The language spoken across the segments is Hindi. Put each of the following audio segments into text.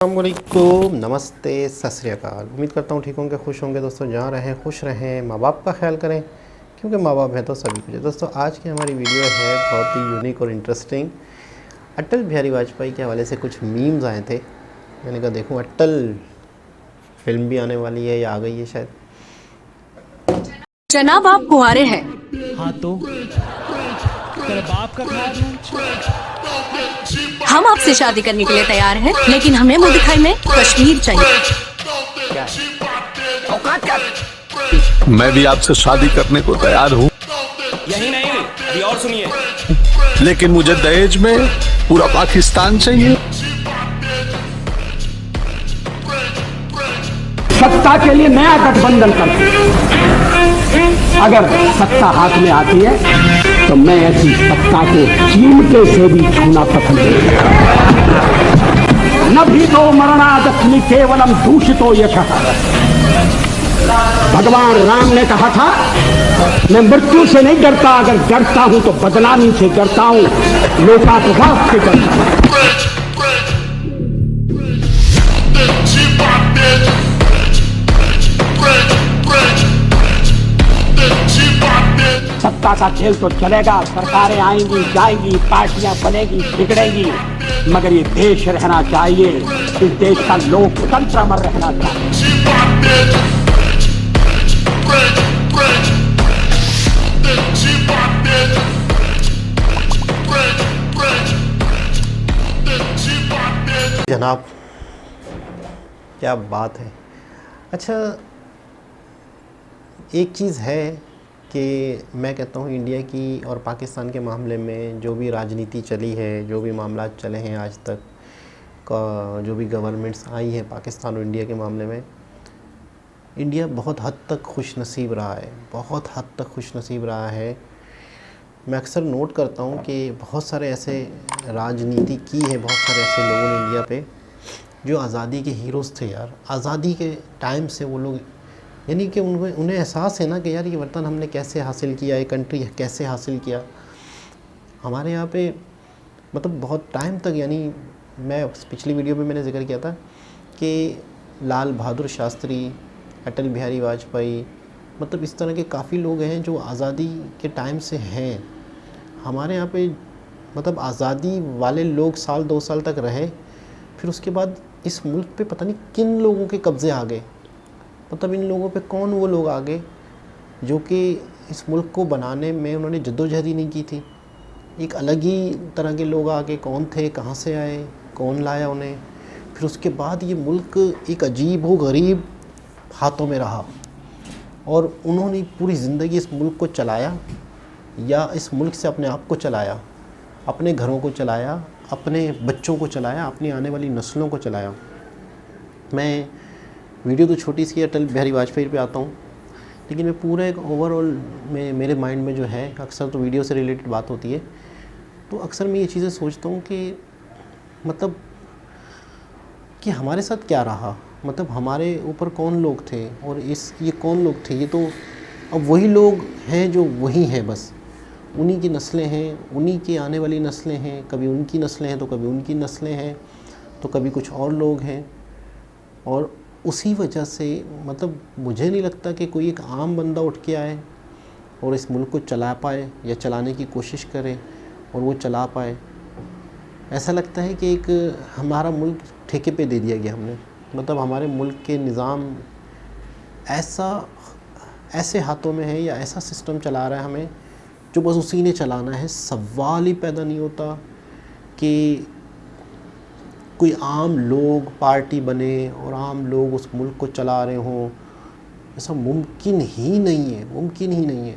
अस्सलामुअलैकुम, नमस्ते, सत श्री अकाल। उम्मीद करता हूँ ठीक होंगे, खुश होंगे। दोस्तों जहाँ रहें खुश रहें, माँ बाप का ख्याल करें, क्योंकि माँ बाप हैं तो सभी कुछ है। दोस्तों आज की हमारी वीडियो है बहुत ही यूनिक और इंटरेस्टिंग। अटल बिहारी वाजपेयी के हवाले से कुछ मीम्स आए थे। मैंने कहा देखूँ, अटल फिल्म भी आने वाली है या आ गई है शायद। जनाब आप कुंवारे हैं। हाँ तो तेरे बाप का खा दूं। हम आपसे शादी करने के लिए तैयार हैं, लेकिन हमें मुंह दिखाई में कश्मीर चाहिए। औकात क्या? मैं भी आपसे शादी करने को तैयार हूँ, यही नहीं, अभी और सुनिए। लेकिन मुझे दहेज में पूरा पाकिस्तान चाहिए। सत्ता के लिए नया गठबंधन करते हैं। अगर सत्ता हाथ में आती है तो मैं ऐसी सत्ता को चिमटे से भी छूना पसंद नहीं करता। न भी तो मरणादस्मि केवलम दूषितो यशः। भगवान राम ने कहा था, मैं मृत्यु से नहीं डरता, अगर डरता हूं तो बदनामी से डरता हूं, लोकापवाद से डरता हूं। सत्ता का खेल तो चलेगा, सरकारें आएंगी जाएंगी, पार्टियां बनेगी बिगड़ेंगी, मगर ये देश रहना चाहिए। इस देश का लोकतंत्र अमर रहना चाहिए। जनाब क्या बात है। अच्छा, एक चीज़ है कि मैं कहता हूँ इंडिया की और पाकिस्तान के मामले में जो भी राजनीति चली है, जो भी मामला चले हैं आज तक का, जो भी गवर्नमेंट्स आई हैं पाकिस्तान और इंडिया के मामले में, इंडिया बहुत हद तक खुशनसीब रहा है, बहुत हद तक खुशनसीब रहा है। मैं अक्सर नोट करता हूँ कि बहुत सारे ऐसे राजनीति की है, बहुत सारे ऐसे लोगों ने इंडिया पे जो आज़ादी के हीरोज़ थे यार। आज़ादी के टाइम से वो लोग, यानी कि उन्हें एहसास है ना कि यार ये वतन हमने कैसे हासिल किया, ये कंट्री कैसे हासिल किया। हमारे यहाँ पे मतलब बहुत टाइम तक, यानी मैं पिछली वीडियो में मैंने जिक्र किया था कि लाल बहादुर शास्त्री, अटल बिहारी वाजपेयी, मतलब इस तरह के काफ़ी लोग हैं जो आज़ादी के टाइम से हैं हमारे यहाँ पे। मतलब आज़ादी वाले लोग साल 2 साल तक रहे, फिर उसके बाद इस मुल्क पे पता नहीं किन लोगों के कब्ज़े आ गए। मतलब इन लोगों पे कौन वो लोग आ गए जो कि इस मुल्क को बनाने में उन्होंने जद्दोजहद ही नहीं की थी। एक अलग ही तरह के लोग आ गए। कौन थे, कहाँ से आए, कौन लाया उन्हें, फिर उसके बाद ये मुल्क एक अजीब व गरीब हाथों में रहा और उन्होंने पूरी ज़िंदगी इस मुल्क को चलाया, या इस मुल्क से अपने आप को चलाया, अपने घरों को चलाया, अपने बच्चों को चलाया, अपनी आने वाली नस्लों को चलाया। मैं वीडियो तो छोटी सी अटल बिहारी वाजपेयी पे आता हूँ, लेकिन मैं पूरा एक ओवरऑल में मेरे माइंड में जो है, अक्सर तो वीडियो से रिलेटेड बात होती है, तो अक्सर मैं ये चीज़ें सोचता हूँ कि मतलब कि हमारे साथ क्या रहा, मतलब हमारे ऊपर कौन लोग थे और ये कौन लोग थे। ये तो अब वही लोग हैं जो वही हैं, बस उन्हीं की नस्लें हैं, उन्हीं की आने वाली नस्लें हैं। कभी उनकी नस्लें हैं तो कभी उनकी नस्लें हैं, तो कभी कुछ और लोग हैं। और उसी वजह से मतलब मुझे नहीं लगता कि कोई एक आम बंदा उठ के आए और इस मुल्क को चला पाए या चलाने की कोशिश करे और वो चला पाए। ऐसा लगता है कि एक हमारा मुल्क ठेके पे दे दिया गया हमने। मतलब हमारे मुल्क के निज़ाम ऐसे हाथों में है या ऐसा सिस्टम चला रहा है हमें, जो बस उसी ने चलाना है। सवाल ही पैदा नहीं होता कि कोई आम लोग पार्टी बने और आम लोग उस मुल्क को चला रहे हों। ऐसा मुमकिन ही नहीं है, मुमकिन ही नहीं है।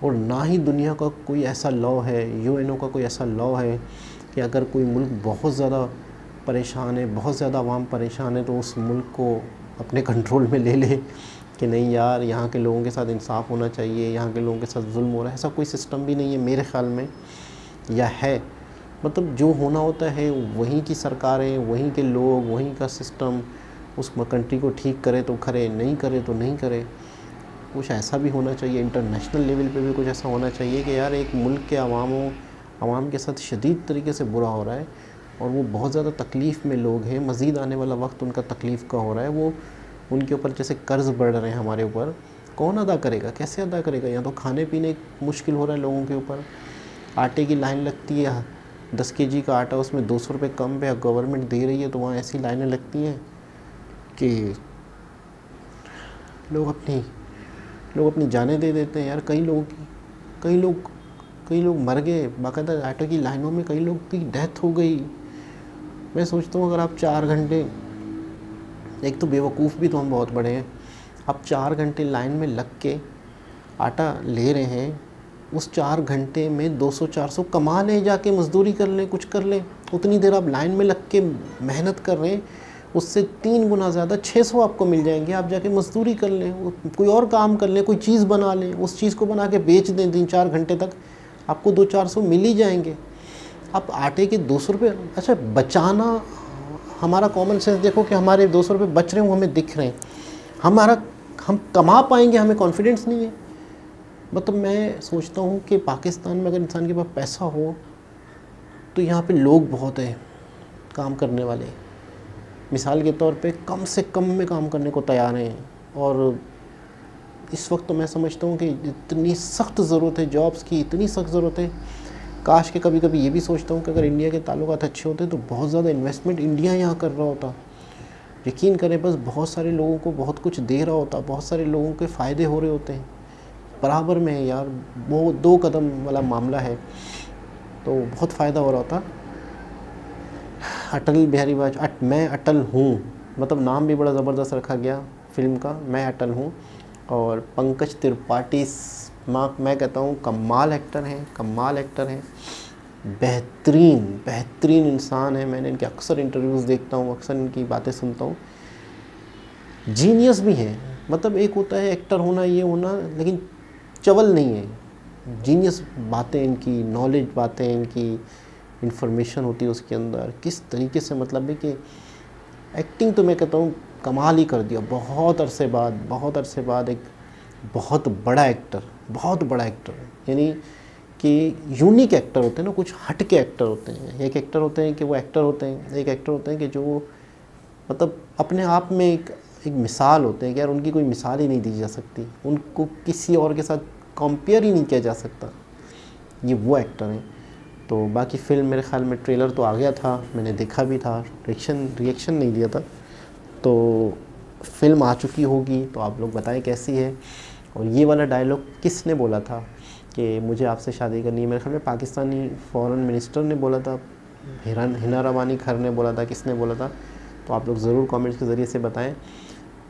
और ना ही दुनिया का कोई ऐसा लॉ है, यूएनओ का कोई ऐसा लॉ है कि अगर कोई मुल्क बहुत ज़्यादा परेशान है, बहुत ज़्यादा आवाम परेशान है, तो उस मुल्क को अपने कंट्रोल में ले ले कि नहीं यार, यहाँ के लोगों के साथ इंसाफ होना चाहिए, यहाँ के लोगों के साथ जुल्म हो रहा है। ऐसा कोई सिस्टम भी नहीं है मेरे ख़्याल में, या है। मतलब जो होना होता है वहीं की सरकारें, वहीं के लोग, वहीं का सिस्टम उस कंट्री को ठीक करे तो करे, नहीं करे तो नहीं करे। कुछ ऐसा भी होना चाहिए, इंटरनेशनल लेवल पे भी कुछ ऐसा होना चाहिए कि यार एक मुल्क के आवाम के साथ शदीद तरीके से बुरा हो रहा है, और वो बहुत ज़्यादा तकलीफ़ में लोग हैं। मज़ीद आने वाला वक्त उनका तकलीफ़ का हो रहा है। वो उनके ऊपर जैसे कर्ज़ बढ़ रहे हैं हमारे ऊपर, कौन अदा करेगा, कैसे अदा करेगा? या तो खाने पीने मुश्किल हो रहा है लोगों के ऊपर। आटे की लाइन लगती है, 10 केजी का आटा, उसमें 200 रुपये कम पे गवर्नमेंट दे रही है, तो वहाँ ऐसी लाइनें लगती हैं कि लोग अपनी जानें दे देते हैं यार। कई लोग मर गए, बाकायदा आटे की लाइनों में कई लोग की डेथ हो गई। मैं सोचता हूँ अगर आप 4 घंटे, एक तो बेवकूफ़ भी तो हम बहुत बड़े हैं, आप 4 घंटे लाइन में लग के आटा ले रहे हैं, उस 4 घंटे में 200-400 कमा लें, जाके मज़दूरी कर लें, कुछ कर लें। उतनी देर आप लाइन में लग के मेहनत कर रहे हैं, उससे 3 गुना ज़्यादा 600 आपको मिल जाएंगे। आप जाके मज़दूरी कर लें, कोई और काम कर लें, कोई चीज़ बना लें, उस चीज़ को बना के बेच दें 3-4 घंटे तक, आपको 200-400 मिल ही जाएंगे। आप आटे के 200 रुपये, अच्छा बचाना, हमारा कॉमन सेंस देखो कि हमारे 200 रुपये बच रहे हैं, वो हमें दिख रहे हैं, हम कमा पाएंगे, हमें कॉन्फिडेंस नहीं है। मतलब मैं सोचता हूँ कि पाकिस्तान में अगर इंसान के पास पैसा हो तो यहाँ पे लोग बहुत हैं काम करने वाले। मिसाल के तौर पे कम से कम में काम करने को तैयार हैं। और इस वक्त तो मैं समझता हूँ कि इतनी सख्त ज़रूरत है जॉब्स की, इतनी सख्त ज़रूरत है। काश के कभी कभी ये भी सोचता हूँ कि अगर इंडिया के ताल्लुकात अच्छे होते तो बहुत ज़्यादा इन्वेस्टमेंट इंडिया यहाँ कर रहा होता। यकीन करें, बस बहुत सारे लोगों को बहुत कुछ दे रहा होता, बहुत सारे लोगों के फ़ायदे हो रहे होते हैं। बराबर में है यार, वो 2 कदम वाला मामला है, तो बहुत फ़ायदा हो रहा होता। अटल बिहारी वाजपेयी, मैं अटल हूँ, मतलब नाम भी बड़ा ज़बरदस्त रखा गया फ़िल्म का, मैं अटल हूँ। और पंकज त्रिपाठी, मैं कहता हूँ कमाल एक्टर हैं, बेहतरीन इंसान है। मैंने इनके अक्सर इंटरव्यूज़ देखता हूँ, अक्सर इनकी बातें सुनता हूँ। जीनियस भी हैं, मतलब एक होता है एक्टर होना, ये होना, लेकिन चवल नहीं है। जीनियस बातें इनकी, नॉलेज बातें इनकी, इंफॉर्मेशन होती है उसके अंदर, किस तरीके से, मतलब है कि एक्टिंग तो मैं कहता हूँ कमाल ही कर दिया। बहुत अरसे बाद एक बहुत बड़ा एक्टर, यानी कि यूनिक एक्टर होते हैं ना, कुछ हट के एक्टर होते हैं। एक एक्टर होते हैं कि वो एक्टर होते हैं, एक एक्टर होते हैं कि जो मतलब अपने आप में एक मिसाल होते हैं कि यार उनकी कोई मिसाल ही नहीं दी जा सकती, उनको किसी और के साथ कंपेयर ही नहीं किया जा सकता। ये वो एक्टर हैं। तो बाकी फ़िल्म मेरे ख़्याल में ट्रेलर तो आ गया था, मैंने देखा भी था, रिएक्शन नहीं दिया था, तो फ़िल्म आ चुकी होगी, तो आप लोग बताएं कैसी है। और ये वाला डायलॉग किसने बोला था कि मुझे आपसे शादी करनी है? मेरे ख्याल में पाकिस्तानी फ़ॉरेन मिनिस्टर ने बोला था, हिना रवानी खर ने बोला था, किसने बोला था? तो आप लोग ज़रूर कमेंट्स के ज़रिए से बताएं।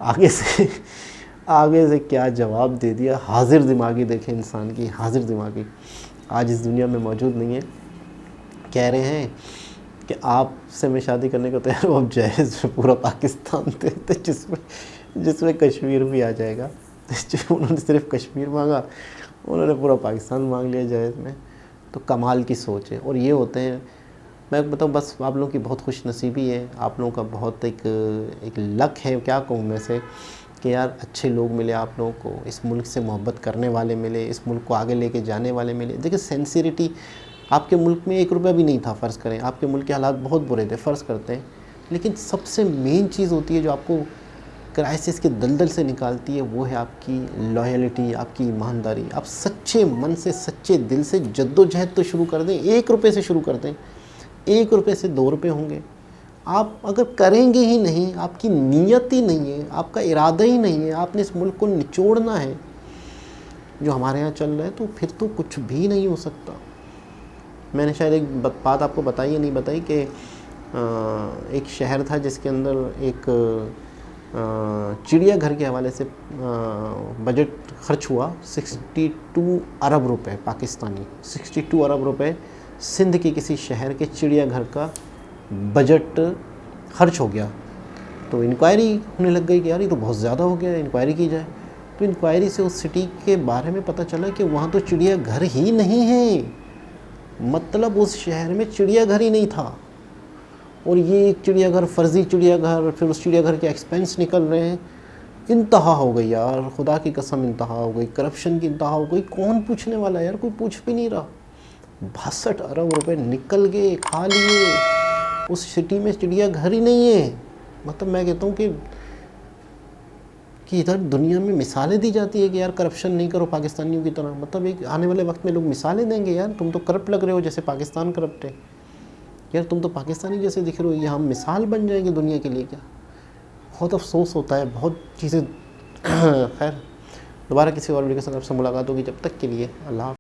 आगे से क्या जवाब दे दिया। हाजिर दिमागी देखें इंसान की, हाजिर दिमागी आज इस दुनिया में मौजूद नहीं है। कह रहे हैं कि आपसे मैं शादी करने को तैयार हूँ, अब जहेज़ में पूरा पाकिस्तान देते, जिसमें कश्मीर भी आ जाएगा। उन्होंने सिर्फ कश्मीर मांगा, उन्होंने पूरा पाकिस्तान मांग लिया जहेज़ में। तो कमाल की सोच है। और ये होते हैं, मैं बताऊँ, बस आप लोगों की बहुत खुश नसीबी है, आप लोगों का बहुत एक लक है, क्या कहूँ मैं से, कि यार अच्छे लोग मिले आप लोगों को, इस मुल्क से मोहब्बत करने वाले मिले, इस मुल्क को आगे लेके जाने वाले मिले। देखिए सिंसियरिटी, आपके मुल्क में 1 रुपया भी नहीं था, फ़र्ज़ करें, आपके मुल्क के हालात बहुत बुरे थे, फ़र्ज़ करते हैं, लेकिन सबसे मेन चीज़ होती है जो आपको क्राइसिस के दलदल से निकालती है, वो है आपकी लॉयल्टी, आपकी ईमानदारी। आप सच्चे मन से, सच्चे दिल से जद्दोजहद तो शुरू कर दें, 1 रुपये से शुरू कर दें, 1 रुपये से 2 रुपये होंगे। आप अगर करेंगे ही नहीं, आपकी नीयत ही नहीं है, आपका इरादा ही नहीं है, आपने इस मुल्क को निचोड़ना है जो हमारे यहाँ चल रहा है, तो फिर तो कुछ भी नहीं हो सकता। मैंने शायद एक बात आपको बताई या नहीं बताई कि एक शहर था जिसके अंदर एक चिड़ियाघर के हवाले से बजट खर्च हुआ 62 अरब रुपए पाकिस्तानी, 62 अरब रुपए सिंध के किसी शहर के चिड़ियाघर का बजट खर्च हो गया। तो इंक्वायरी होने लग गई कि यार ये तो बहुत ज़्यादा हो गया, इंक्वायरी की जाए। तो इंक्वायरी से उस सिटी के बारे में पता चला कि वहाँ तो चिड़ियाघर ही नहीं है, मतलब उस शहर में चिड़ियाघर ही नहीं था। और ये एक चिड़ियाघर, फर्जी चिड़ियाघर, फिर उस चिड़ियाघर के एक्सपेंस निकल रहे हैं। इंतहा हो गई यार, खुदा की कसम इंतहा हो गई, करप्शन की इंतहा हो गई। कौन पूछने वाला यार, कोई पूछ भी नहीं रहा। 62 अरब रुपए निकल गए, खा लिए। उस सिटी में चिड़ियाघर ही नहीं है। मतलब मैं कहता हूँ कि इधर दुनिया में मिसालें दी जाती है कि यार करप्शन नहीं करो पाकिस्तानियों की तरह। मतलब एक आने वाले वक्त में लोग मिसालें देंगे, यार तुम तो करप्ट लग रहे हो जैसे पाकिस्तान करप्ट है, यार तुम तो पाकिस्तानी जैसे दिख रहे हो, ये हम मिसाल बन जाएंगे दुनिया के लिए क्या। बहुत अफसोस होता है, बहुत चीज़ें। खैर दोबारा किसी और वीडियो के साथ आपसे मुलाकात होगी, जब तक के लिए अल्लाह।